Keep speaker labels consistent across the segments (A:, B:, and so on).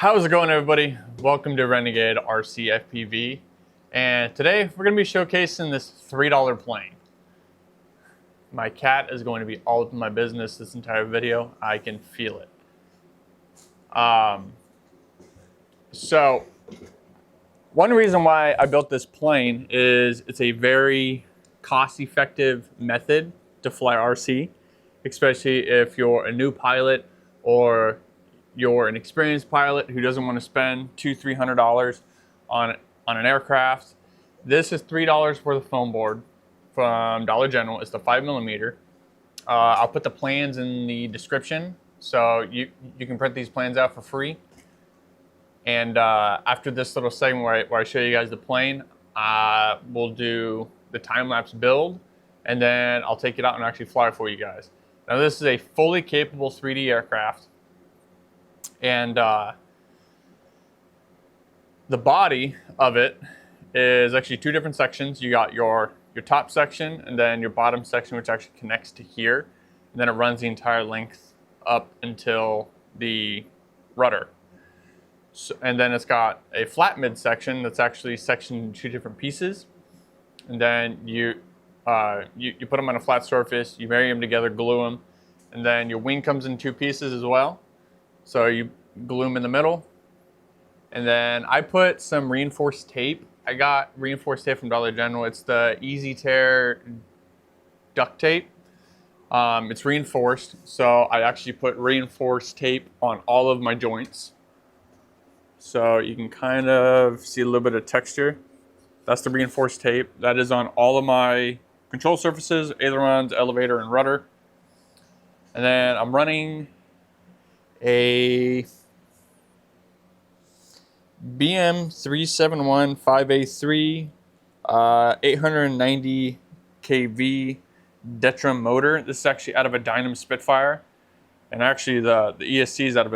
A: How's it going, everybody? Welcome to Renegade RC-FPV, and today we're going to be showcasing this $3 plane. My cat is going to be all up in my business this entire video. I can feel it. So one reason why I built this plane is it's a very cost-effective method to fly RC, especially if you're a new pilot or you're an experienced pilot who doesn't want to spend $200–300 on an aircraft. This is $3 for the foam board from Dollar General. It's the 5mm. I'll put the plans in the description, so you can print these plans out for free. And after this little segment where I show you guys the plane, we'll do the time-lapse build, and then I'll take it out and actually fly it for you guys. Now, this is a fully capable 3D aircraft. And the body of it is actually two different sections. You got your top section and then your bottom section, which actually connects to here. And then it runs the entire length up until the rudder. So, and then it's got a flat mid section that's actually sectioned in two different pieces. And then you put them on a flat surface, you marry them together, glue them, and then your wing comes in two pieces as well. So you glue them in the middle, and then I put some reinforced tape. I got reinforced tape from Dollar General. It's the Easy Tear duct tape. It's reinforced, so I actually put reinforced tape on all of my joints. So you can kind of see a little bit of texture. That's the reinforced tape. That is on all of my control surfaces, ailerons, elevator, and rudder. And then I'm running a BM371 5A3 890 kV Dynam motor. This is actually out of a Dynam Spitfire, and actually the ESC is out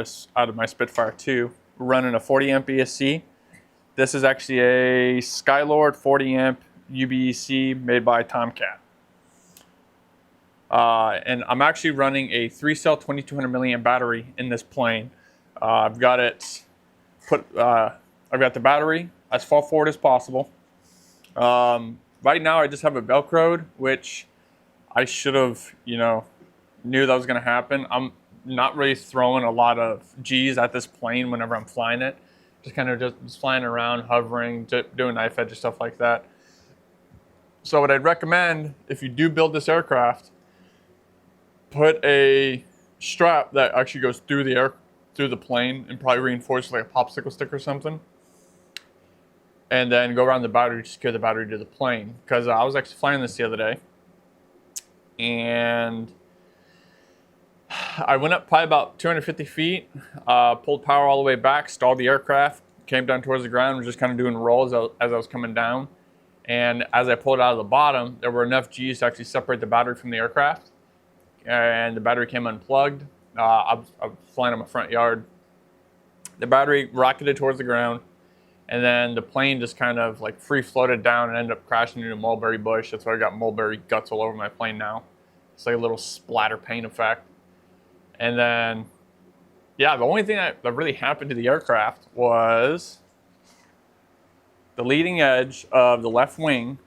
A: of my Spitfire too. We're running a 40 amp ESC. This is actually a Skylord 40 amp UBEC made by Tomcat. And I'm actually running a 3-cell 2200 milliamp battery in this plane. I've got the battery as far forward as possible. Right now I just have it Velcroed, which I should have, knew that was going to happen. I'm not really throwing a lot of G's at this plane whenever I'm flying it. Just kind of just flying around, hovering, doing knife edge and stuff like that. So what I'd recommend, if you do build this aircraft, put a strap that actually goes through the plane and probably reinforce like a popsicle stick or something, and then go around the battery to secure the battery to the plane. Because I was actually flying this the other day, and I went up probably about 250 feet, pulled power all the way back, stalled the aircraft, came down towards the ground, was just kind of doing rolls as I was coming down. And as I pulled it out of the bottom, there were enough G's to actually separate the battery from the aircraft. And the battery came unplugged. I was flying in my front yard. The battery rocketed towards the ground, and then the plane just kind of like free floated down and ended up crashing into a mulberry bush. That's why I got mulberry guts all over my plane now. It's like a little splatter paint effect. And then, yeah, the only thing that really happened to the aircraft was the leading edge of the left wing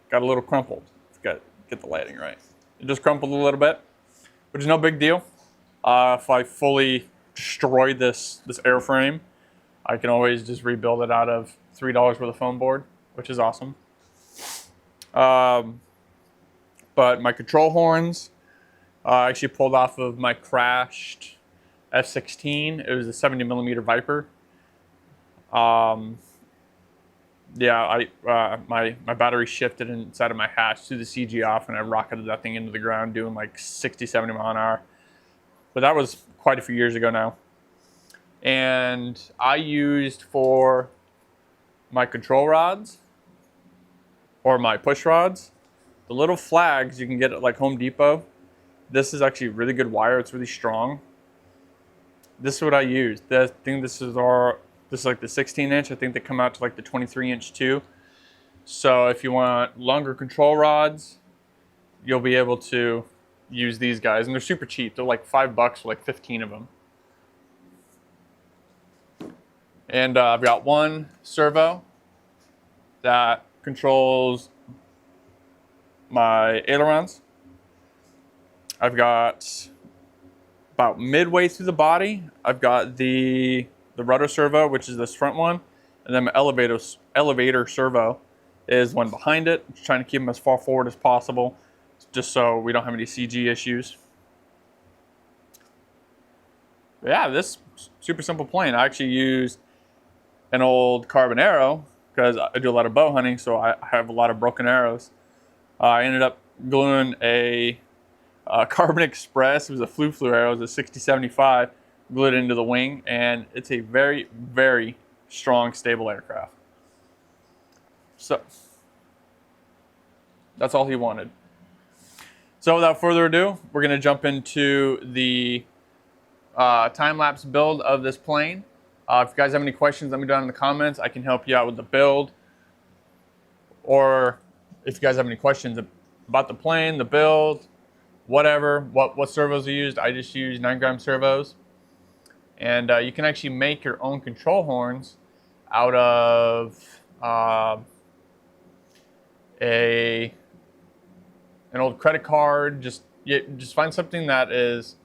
A: got a little crumpled. Get the lighting right. It just crumpled a little bit, which is no big deal. If I fully destroyed this airframe, I can always just rebuild it out of $3 worth of foam board, which is awesome. But my control horns, I actually pulled off of my crashed F-16. It was a 70mm Viper. Yeah, my battery shifted inside of my hatch, threw the CG off, and I rocketed that thing into the ground doing like 60, 70 mile an hour. But that was quite a few years ago now. And I used for my control rods or my push rods, the little flags you can get at like Home Depot. This is actually really good wire. It's really strong. This is what I used. I think this is like the 16-inch. I think they come out to like the 23-inch too. So if you want longer control rods, you'll be able to use these guys, and they're super cheap. They're like $5 for like 15 of them. And I've got one servo that controls my ailerons. I've got about midway through the body, I've got the rudder servo, which is this front one, and then my elevator servo is one behind it. Just trying to keep them as far forward as possible, just so we don't have any CG issues. But yeah, this super simple plane. I actually used an old carbon arrow because I do a lot of bow hunting, so I have a lot of broken arrows. I ended up gluing a Carbon Express. It was a flu arrow. It was a 6075. Glued it into the wing, and it's a very, very strong, stable aircraft. So that's all he wanted. So without further ado, we're going to jump into the time-lapse build of this plane. If you guys have any questions, let me know down in the comments. I can help you out with the build. Or if you guys have any questions about the plane, the build, whatever, what servos are used, I just use 9-gram servos. And you can actually make your own control horns out of an old credit card. Just find something that is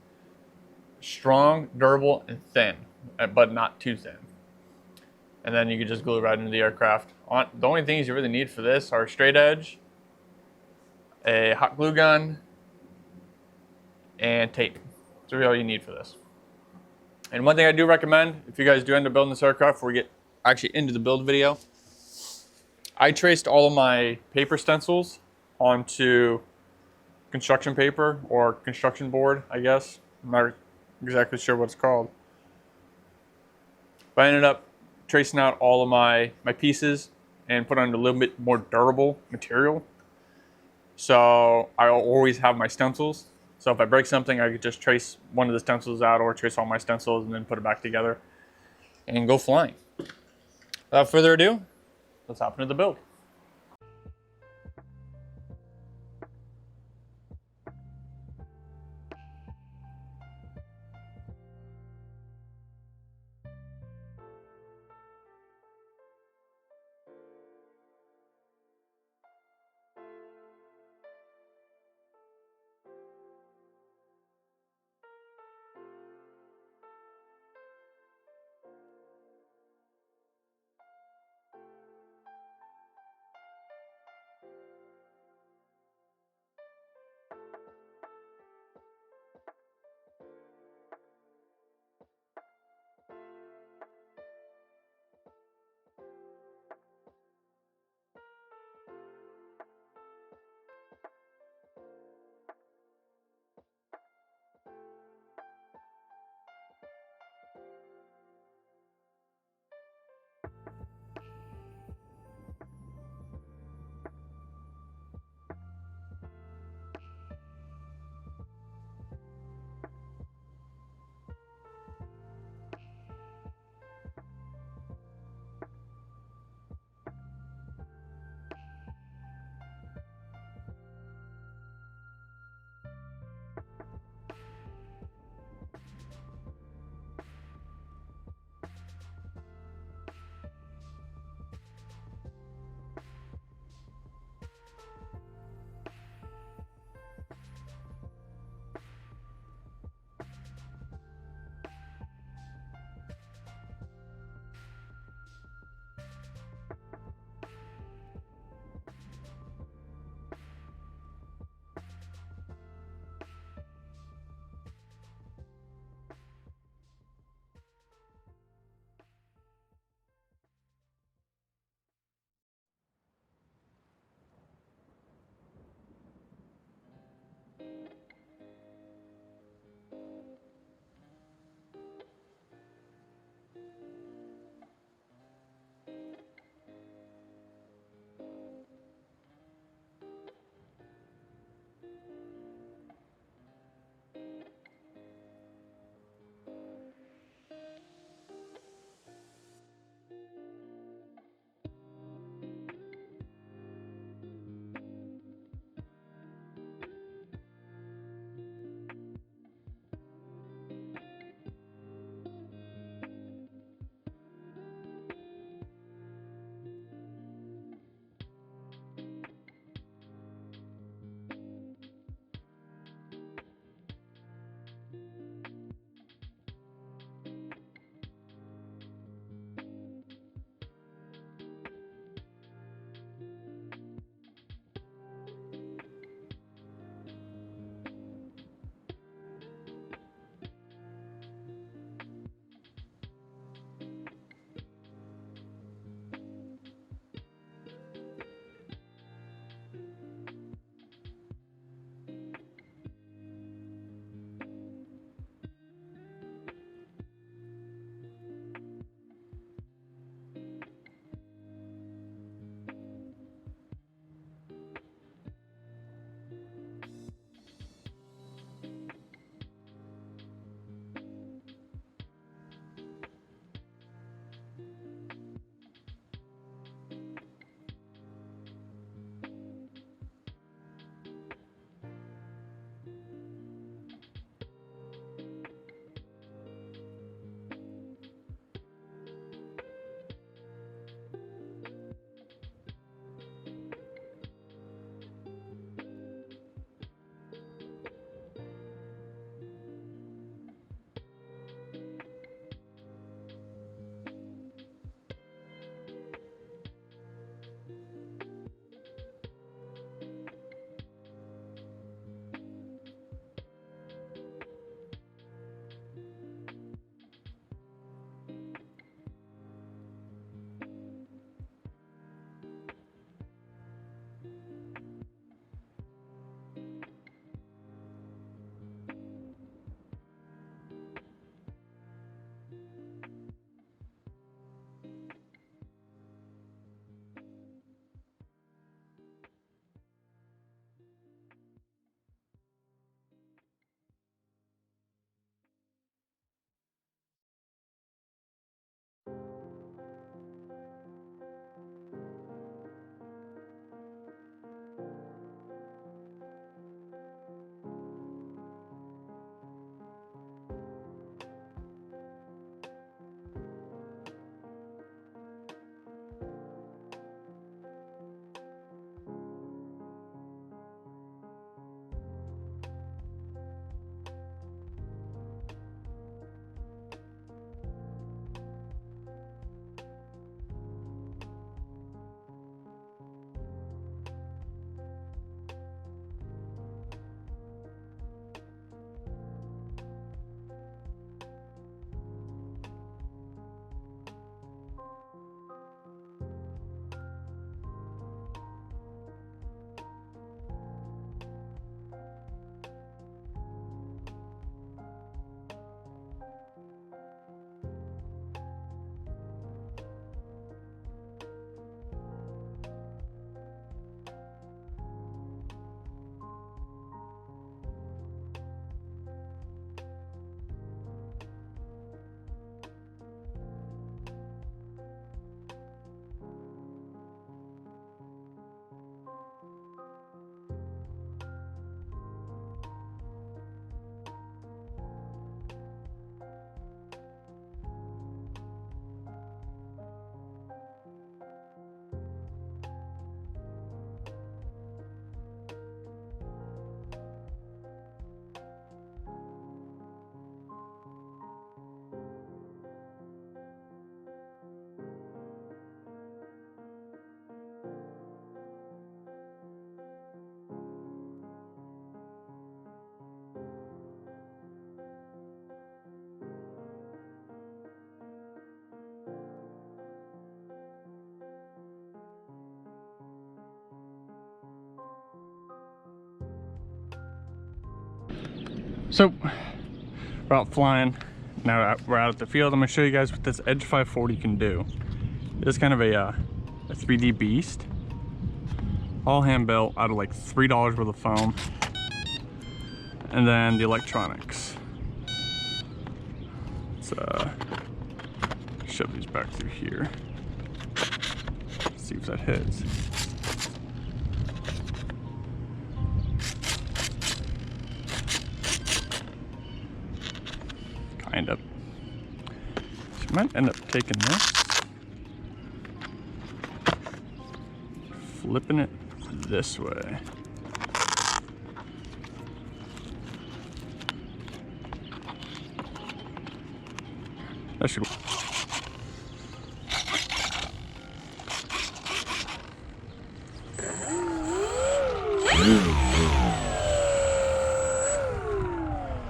A: strong, durable, and thin, but not too thin. And then you can just glue it right into the aircraft. The only things you really need for this are a straight edge, a hot glue gun, and tape. That's really all you need for this. And one thing I do recommend, if you guys do end up building this aircraft before we get actually into the build video, I traced all of my paper stencils onto construction paper or construction board, I guess. I'm not exactly sure what it's called. But I ended up tracing out all of my pieces and put on a little bit more durable material. So I'll always have my stencils. So if I break something, I could just trace one of the stencils out or trace all my stencils and then put it back together and go flying. Without further ado, let's hop into the build. So we're out flying. Now we're out at the field. I'm gonna show you guys what this Edge 540 can do. It's kind of a 3D beast. All hand built out of like $3 worth of foam. And then the electronics. Let's shove these back through here. See if that hits. Kind of. So you might end up taking this, flipping it this way. That should work.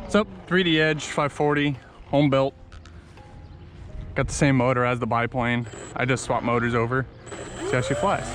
A: So 3D Edge 540, home built. Got the same motor as the biplane. I just swapped motors over. See how she flies.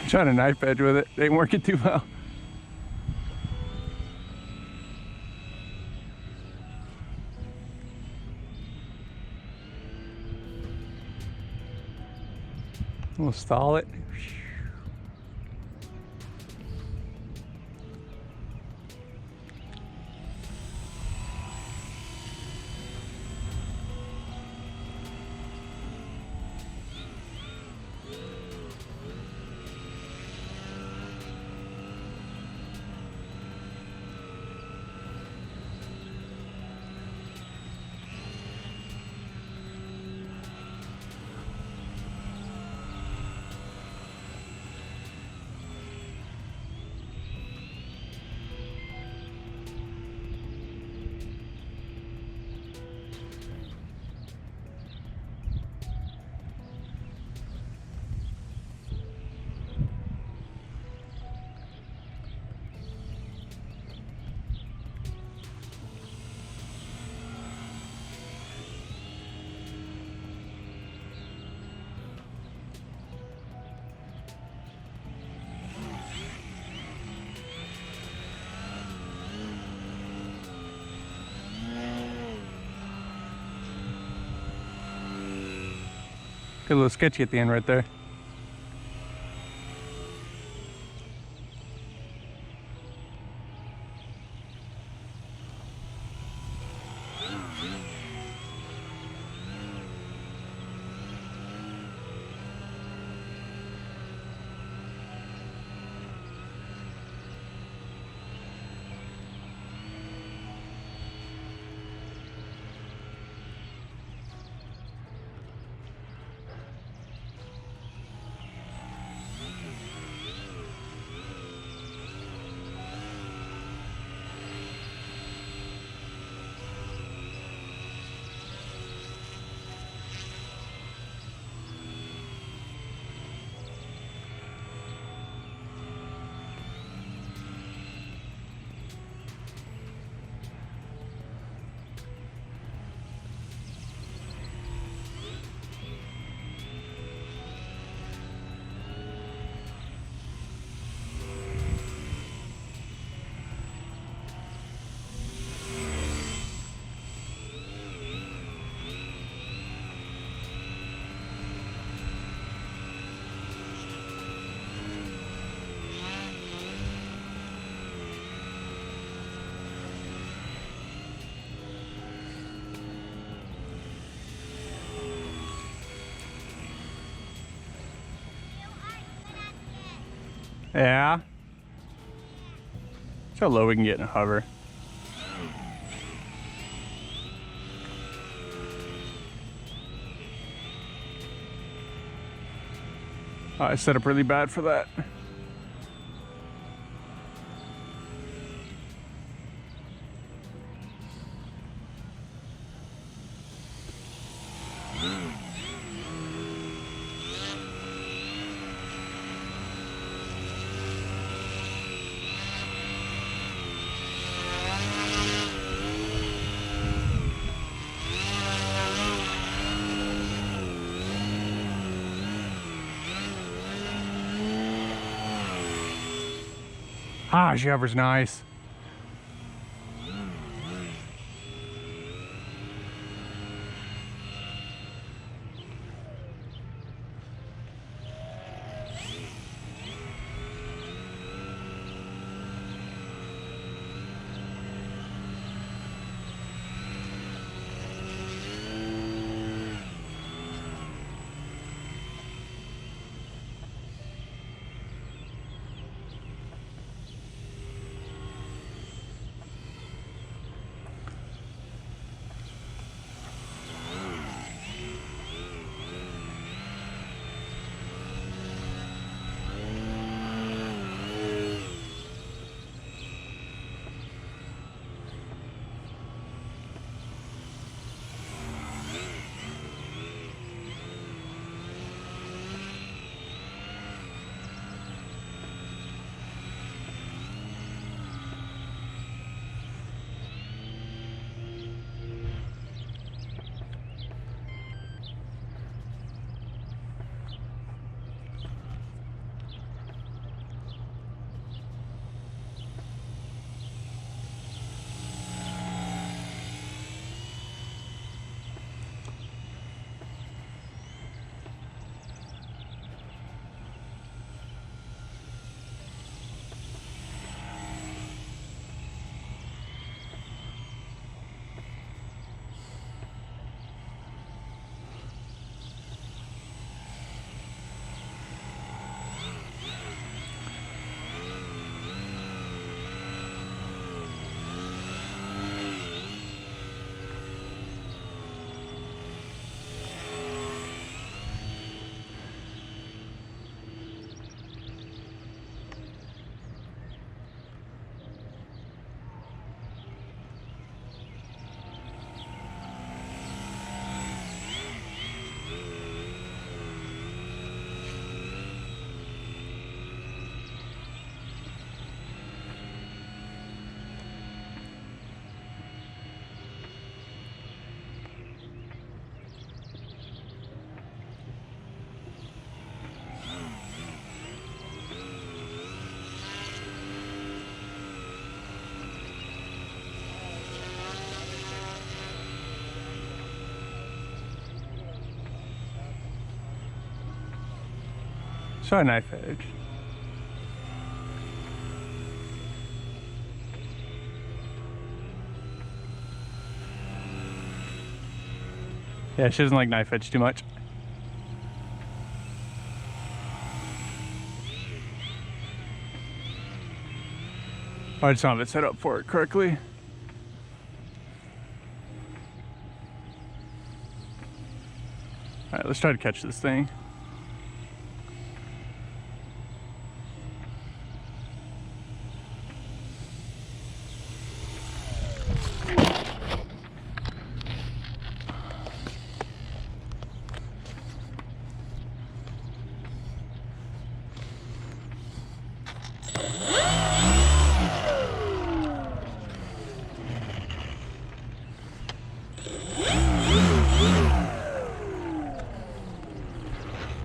A: Trying to knife edge with it. It ain't working too well. We'll stall it. Got a little sketchy at the end right there.
B: Yeah. That's how low we can get in a hover. Oh, I set up really bad for that. Ah, she hovers nice. Try a knife edge. Yeah, she doesn't like knife edge too much. I just don't have it set up for it correctly. All right, let's try to catch this thing.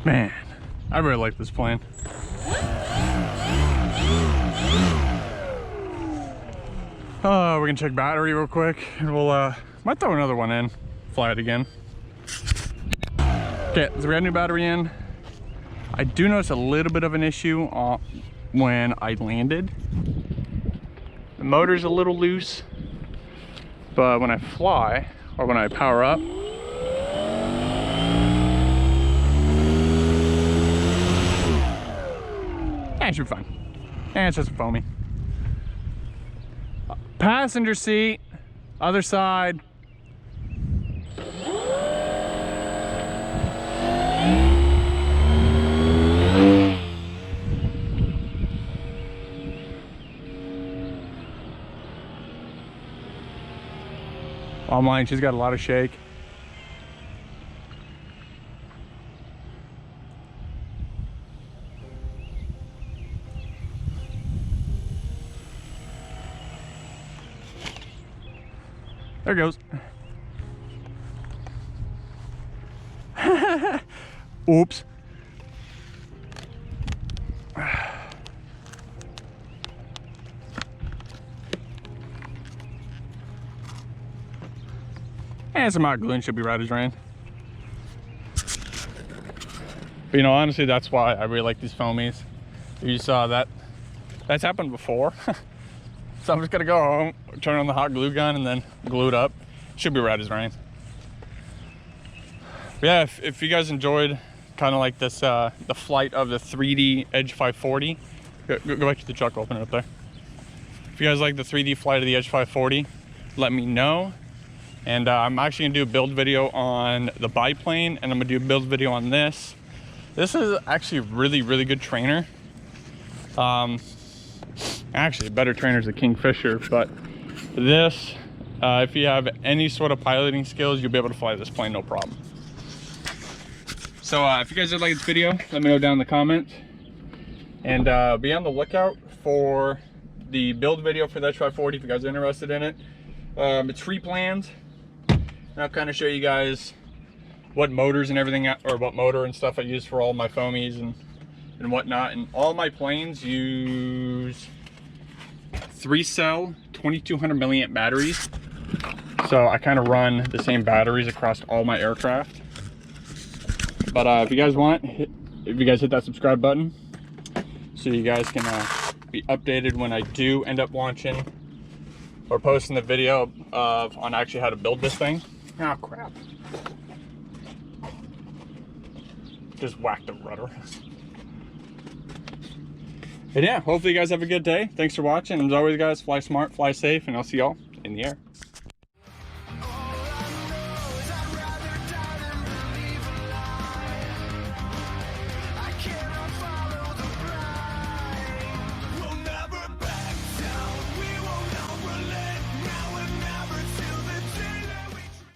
B: Man, I really like this plane. We're gonna check battery real quick, and we'll might throw another one in, fly it again. Okay, so we got a new battery in. I do notice a little bit of an issue when I landed. The motor's a little loose, but when I fly, or when I power up, it should be fine. And it's just foamy. Passenger seat, other side. Oh, mine, she's got a lot of shake. There it goes. Oops. And some hot glue and should be right as rain. But you know, honestly, that's why I really like these foamies. You saw that. That's happened before. So I'm just gonna go home, turn on the hot glue gun, and then glue it up. Should be right as rain. But yeah, if you guys enjoyed kind of like this, the flight of the 3D Edge 540, go back to the truck, open it up there. If you guys like the 3D flight of the Edge 540, let me know. And I'm actually gonna do a build video on the biplane, and I'm gonna do a build video on this. This is actually a really, really good trainer. Actually, a better trainer is the Kingfisher, but this, if you have any sort of piloting skills, you'll be able to fly this plane no problem. So if you guys did like this video, let me know down in the comments, and be on the lookout for the build video for the Edge 540 if you guys are interested in it. It's free plans, and I'll kind of show you guys what motors and everything, or what motor and stuff I use for all my foamies and whatnot. And all my planes use 3-cell 2200 milliamp batteries, so I kind of run the same batteries across all my aircraft. But if you guys want, if you guys hit that subscribe button so you guys can be updated when I do end up launching or posting the video on actually how to build this thing. Oh crap, just whacked the rudder. And yeah, hopefully you guys have a good day. Thanks for watching. As always, guys, fly smart, fly safe, and I'll see y'all in the air.